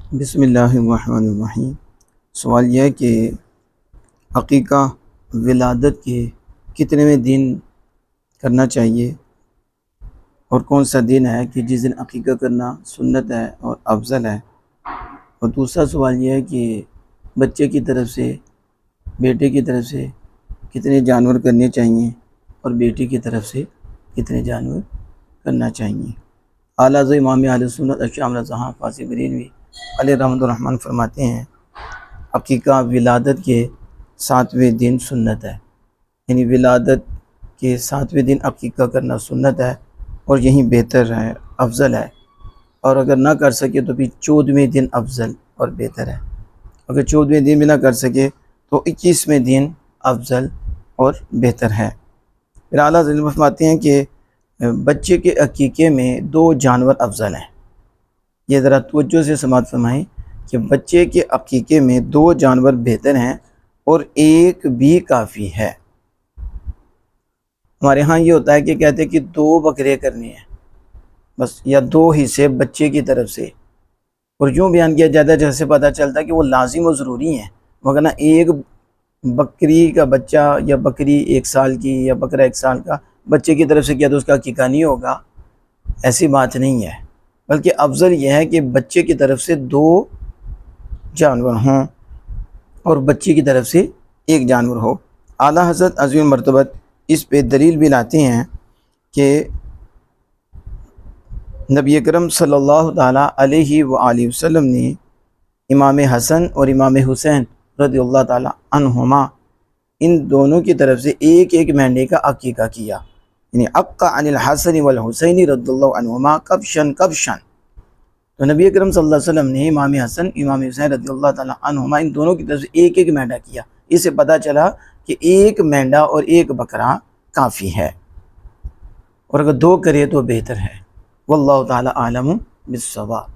بسم اللہ الرحمن الرحیم۔ سوال یہ ہے کہ عقیقہ ولادت کے کتنے دن کرنا چاہیے اور کون سا دن ہے کہ جس دن عقیقہ کرنا سنت ہے اور افضل ہے، اور دوسرا سوال یہ ہے کہ بچے کی طرف سے، بیٹے کی طرف سے کتنے جانور کرنے چاہیے اور بیٹی کی طرف سے کتنے جانور کرنا چاہیے۔ اعلیٰ حضرت امام اہل سنت اشام رضا فاسی بریلوی علیہ رحمۃ الرحمن فرماتے ہیں عقیقہ ولادت کے 7ویں دن سنت ہے، یعنی ولادت کے 7ویں دن عقیقہ کرنا سنت ہے اور یہی بہتر ہے، افضل ہے، اور اگر نہ کر سکے تو بھی 14ویں دن افضل اور بہتر ہے۔ اگر 14ویں دن بھی نہ کر سکے تو 21ویں دن افضل اور بہتر ہے۔ پھر اعلیٰ حضرت فرماتے ہیں کہ بچے کے عقیقے میں 2 جانور افضل ہیں۔ یہ ذرا توجہ سے سماعت فرمائیں کہ بچے کے عقیقے میں 2 جانور بہتر ہیں اور 1 بھی کافی ہے۔ ہمارے ہاں یہ ہوتا ہے کہ کہتے ہیں کہ 2 بکرے کرنے ہیں بس، یا 2 حصے بچے کی طرف سے، اور یوں بیان کیا جاتا ہے جیسے پتہ چلتا ہے کہ وہ لازم و ضروری ہیں، وگرنہ 1 بکری کا بچہ یا بکری 1 سال کی یا بکرا 1 سال کا بچے کی طرف سے کیا تو اس کا عقیقہ نہیں ہوگا، ایسی بات نہیں ہے، بلکہ افضل یہ ہے کہ بچے کی طرف سے 2 جانور ہوں اور بچی کی طرف سے 1 جانور ہو۔ اعلیٰ حضرت عظیم مرتبت اس پہ دلیل بھی لاتے ہیں کہ نبی اکرم صلی اللہ تعالیٰ علیہ وآلہ وسلم نے امام حسن اور امام حسین رضی اللہ تعالیٰ عنہما ان دونوں کی طرف سے 1 مہینے کا عقیقہ کیا، یعنی عقہ عن الحسن والحسین رضی اللہ عنہما کبشن کبشن۔ تو نبی اکرم صلی اللہ علیہ وسلم نے امام حسن امام حسین رضی اللہ تعالیٰ عنہما ان دونوں کی طرف سے 1 مہینہ کیا۔ اس سے پتہ چلا کہ 1 مینڈا اور 1 بکرا کافی ہے، اور اگر 2 کرے تو بہتر ہے۔ واللہ تعالیٰ عالم بالصواب۔